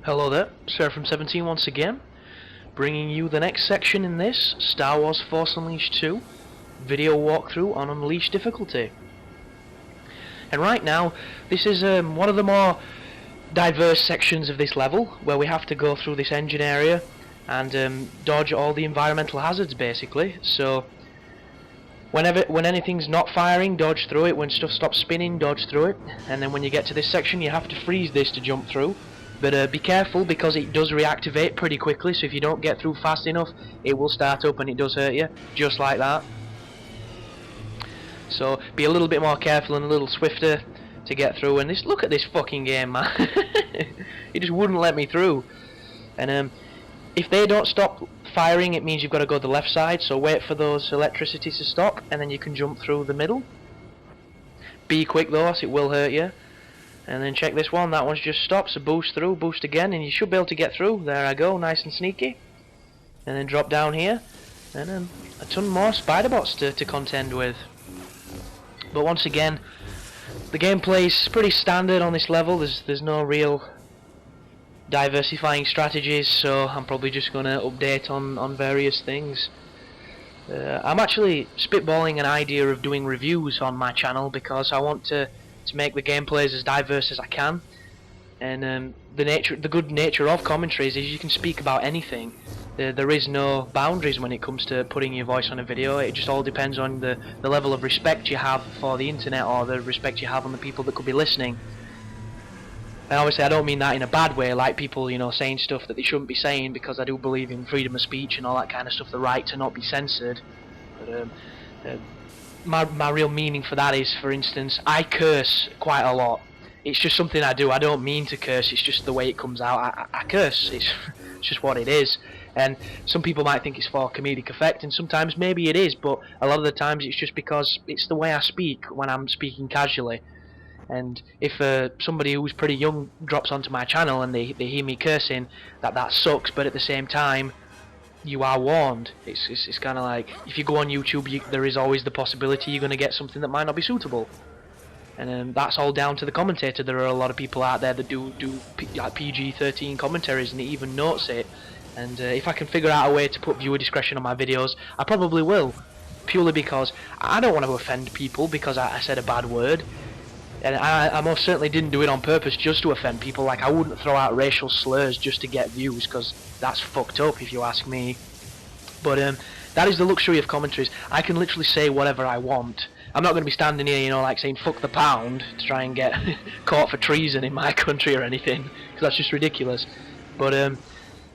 Hello there, Seraphim17 once again, bringing you the next section in this Star Wars Force Unleashed 2 video walkthrough on Unleashed difficulty. And right now, this is one of the more diverse sections of this level, where we have to go through this engine area and dodge all the environmental hazards basically. So when anything's not firing, dodge through it. When stuff stops spinning, dodge through it. And then when you get to this section, you have to freeze this to jump through. But be careful, because it does reactivate pretty quickly, so if you don't get through fast enough, it will start up and it does hurt you, just like that. So be a little bit more careful and a little swifter to get through. And look at this fucking game, man. It just wouldn't let me through. And if they don't stop firing, it means you've got to go to the left side, so wait for those electricity to stop, and then you can jump through the middle. Be quick though, else it will hurt you. And then check this one, that one's just stopped, so boost through, boost again, and you should be able to get through. There I go, nice and sneaky. And then drop down here, and a ton more spider bots to contend with. But once again, the gameplay's pretty standard on this level. There's no real diversifying strategies, so I'm probably just going to update on various things. I'm actually spitballing an idea of doing reviews on my channel, because I want to make the gameplays as diverse as I can. And the good nature of commentaries is you can speak about anything. There is no boundaries when it comes to putting your voice on a video. It just all depends on the level of respect you have for the internet, or the respect you have on the people that could be listening. And obviously I don't mean that in a bad way, like people, you know, saying stuff that they shouldn't be saying, because I do believe in freedom of speech and all that kind of stuff, the right to not be censored. But my real meaning for that is, for instance, I curse quite a lot. It's just something I do. I don't mean to curse, it's just the way it comes out. I curse, it's just what it is. And some people might think it's for comedic effect, and sometimes maybe it is, but a lot of the times it's just because it's the way I speak when I'm speaking casually. And if somebody who's pretty young drops onto my channel and they hear me cursing, that sucks, but at the same time, you are warned. It's kind of like, if you go on YouTube, there is always the possibility you're going to get something that might not be suitable. And that's all down to the commentator. There are a lot of people out there that do like PG-13 commentaries, and they even notice it. And if I can figure out a way to put viewer discretion on my videos, I probably will. Purely because I don't want to offend people because I said a bad word. And I most certainly didn't do it on purpose just to offend people. Like, I wouldn't throw out racial slurs just to get views, because that's fucked up if you ask me. But that is the luxury of commentaries. I can literally say whatever I want. I'm not going to be standing here, you know, like saying fuck the pound to try and get caught for treason in my country or anything, because that's just ridiculous. But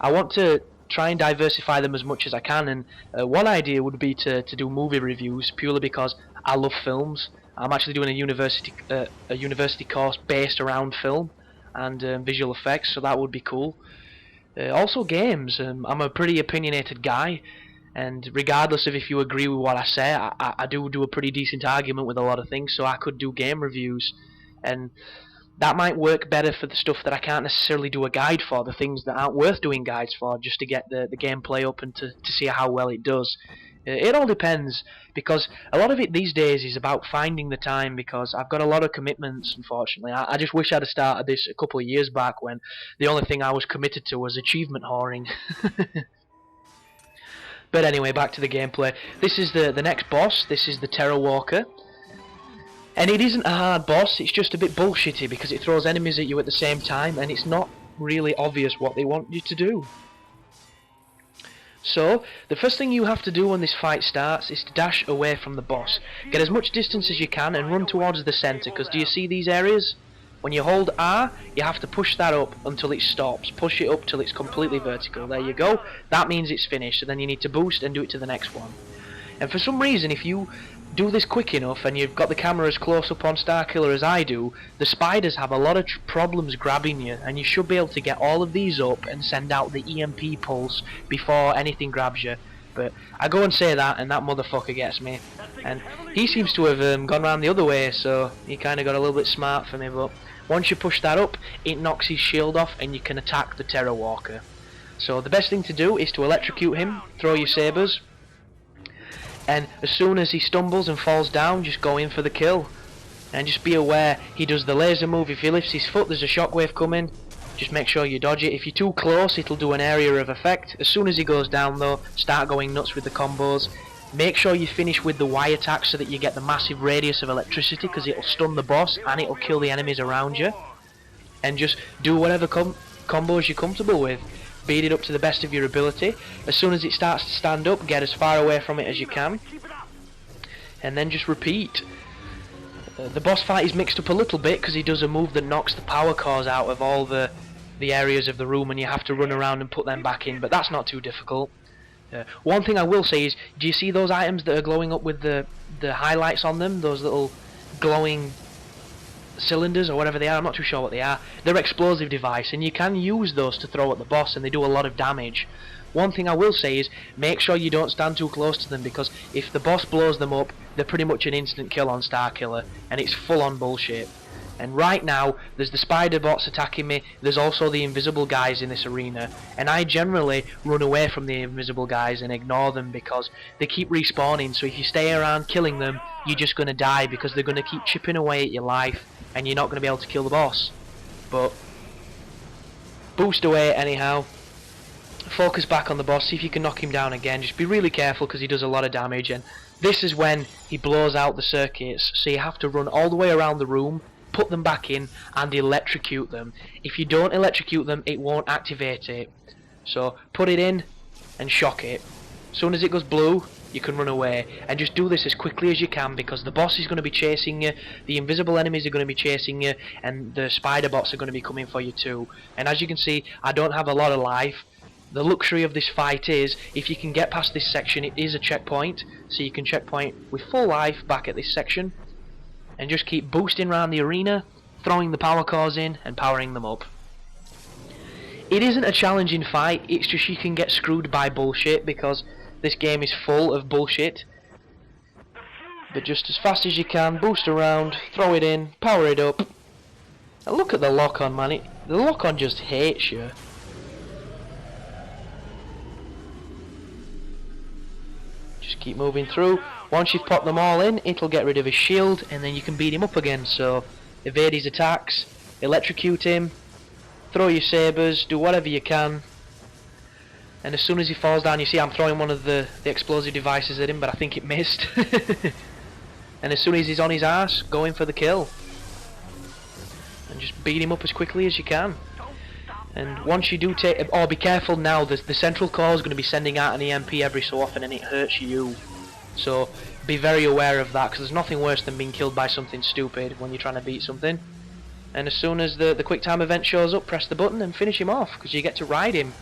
I want to try and diversify them as much as I can, and one idea would be to do movie reviews, purely because I love films. I'm actually doing a university course based around film and visual effects, so that would be cool. Also games. I'm a pretty opinionated guy, and regardless of if you agree with what I say, I do a pretty decent argument with a lot of things, so I could do game reviews. And that might work better for the stuff that I can't necessarily do a guide for, the things that aren't worth doing guides for, just to get the gameplay up and to see how well it does. It all depends, because a lot of it these days is about finding the time, because I've got a lot of commitments, unfortunately. I just wish I'd have started this a couple of years back, when the only thing I was committed to was achievement whoring. But anyway, back to the gameplay. This is the next boss. This is the Terror Walker. And it isn't a hard boss, it's just a bit bullshitty, because it throws enemies at you at the same time, and it's not really obvious what they want you to do. So, the first thing you have to do when this fight starts is to dash away from the boss. Get as much distance as you can and run towards the center, because do you see these areas? When you hold R, you have to push that up until it stops. Push it up till it's completely vertical. There you go. That means it's finished, so then you need to boost and do it to the next one. And for some reason, if you do this quick enough and you've got the camera as close up on Starkiller as I do, the spiders have a lot of problems grabbing you, and you should be able to get all of these up and send out the EMP pulse before anything grabs you. But I go and say that, and that motherfucker gets me. And he seems to have gone round the other way, so he kind of got a little bit smart for me. But once you push that up, it knocks his shield off and you can attack the Terror Walker. So the best thing to do is to electrocute him, throw your sabers, and as soon as he stumbles and falls down, just go in for the kill. And just be aware, he does the laser move. If he lifts his foot, there's a shockwave coming. Just make sure you dodge it. If you're too close, it'll do an area of effect. As soon as he goes down though, start going nuts with the combos. Make sure you finish with the Y attack so that you get the massive radius of electricity, because it'll stun the boss and it'll kill the enemies around you. And just do whatever combos you're comfortable with. Beat it up to the best of your ability. As soon as it starts to stand up, get as far away from it as you can. And then just repeat. The boss fight is mixed up a little bit because he does a move that knocks the power cores out of all the areas of the room, and you have to run around and put them back in, but that's not too difficult. One thing I will say is, do you see those items that are glowing up with the highlights on them? Those little glowing cylinders or whatever they are, I'm not too sure what they are. They're explosive device, and you can use those to throw at the boss, and they do a lot of damage. One thing I will say is, make sure you don't stand too close to them, because if the boss blows them up, they're pretty much an instant kill on Starkiller, and it's full on bullshit. And right now, there's the spider bots attacking me, there's also the invisible guys in this arena, and I generally run away from the invisible guys and ignore them because they keep respawning, so if you stay around killing them, you're just going to die because they're going to keep chipping away at your life, and you're not going to be able to kill the boss. But boost away anyhow, focus back on the boss, see if you can knock him down again, just be really careful because he does a lot of damage, and this is when he blows out the circuits, so you have to run all the way around the room, put them back in and electrocute them. If you don't electrocute them, it won't activate it. So put it in and shock it. As soon as it goes blue, you can run away, and just do this as quickly as you can because the boss is going to be chasing you, the invisible enemies are going to be chasing you, and the spider bots are going to be coming for you too. And as you can see, I don't have a lot of life. The luxury of this fight is, if you can get past this section, it is a checkpoint, so you can checkpoint with full life back at this section. And just keep boosting around the arena, throwing the power cores in and powering them up. It isn't a challenging fight, it's just you can get screwed by bullshit because this game is full of bullshit. But just as fast as you can, boost around, throw it in, power it up. And look at the lock-on, man. The lock-on just hates you. Just keep moving through. Once you've popped them all in, it'll get rid of his shield, and then you can beat him up again. So, evade his attacks, electrocute him, throw your sabers, do whatever you can. And as soon as he falls down, you see I'm throwing one of the explosive devices at him, but I think it missed. And as soon as he's on his ass, go in for the kill. And just beat him up as quickly as you can. And once you do take... Oh, be careful now, the central core is going to be sending out an EMP every so often, and it hurts you. So be very aware of that, because there's nothing worse than being killed by something stupid when you're trying to beat something. And as soon as the quick time event shows up, press the button and finish him off, because you get to ride him.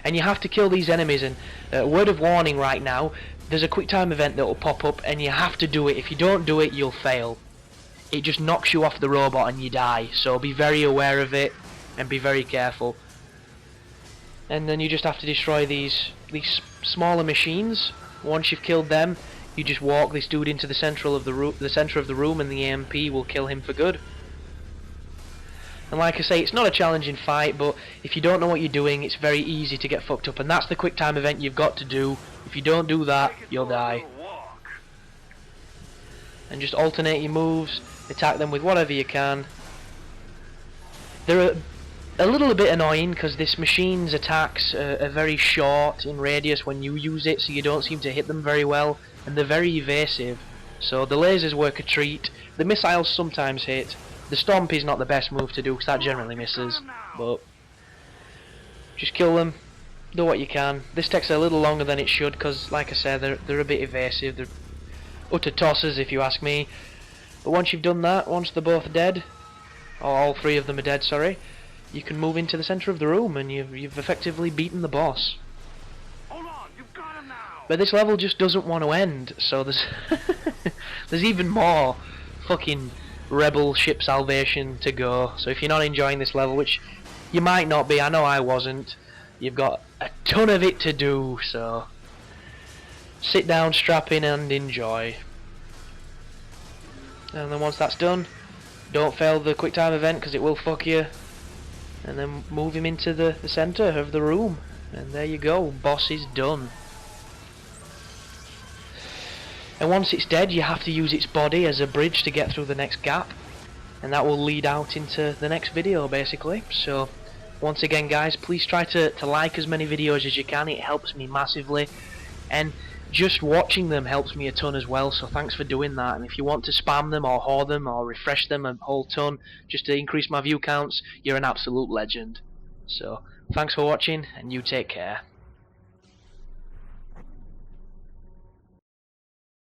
And you have to kill these enemies, and word of warning right now, there's a quick time event that will pop up and you have to do it. If you don't do it, you'll fail. It just knocks you off the robot and you die, so be very aware of it and be very careful. And then you just have to destroy these smaller machines. Once you've killed them, you just walk this dude into the center of the room, and the EMP will kill him for good. And like I say, it's not a challenging fight, but if you don't know what you're doing, it's very easy to get fucked up, and that's the quick time event you've got to do. If you don't do that, you'll die. And just alternate your moves, attack them with whatever you can. They're a little bit annoying because this machine's attacks are very short in radius when you use it, so you don't seem to hit them very well, and they're very evasive. So the lasers work a treat, the missiles sometimes hit, the stomp is not the best move to do because that generally misses, but just kill them, do what you can. This takes a little longer than it should because, like I said, they're a bit evasive, they're utter tossers if you ask me. But once you've done that, once they're both dead, or all three of them are dead, sorry, you can move into the center of the room and you've effectively beaten the boss. Hold on, you've got him now. But this level just doesn't want to end, so there's there's even more fucking rebel ship salvation to go. So if you're not enjoying this level, which you might not be, I know I wasn't, you've got a ton of it to do, so sit down, strap in and enjoy. And then once that's done, don't fail the quick time event because it will fuck you. And then move him into the center of the room, and there you go, boss is done. And once it's dead, you have to use its body as a bridge to get through the next gap. and that will lead out into the next video basically. So once again guys, please try to like as many videos as you can, it helps me massively, and just watching them helps me a ton as well, so thanks for doing that. And if you want to spam them or hoard them or refresh them a whole ton just to increase my view counts, you're an absolute legend. So thanks for watching, and you take care.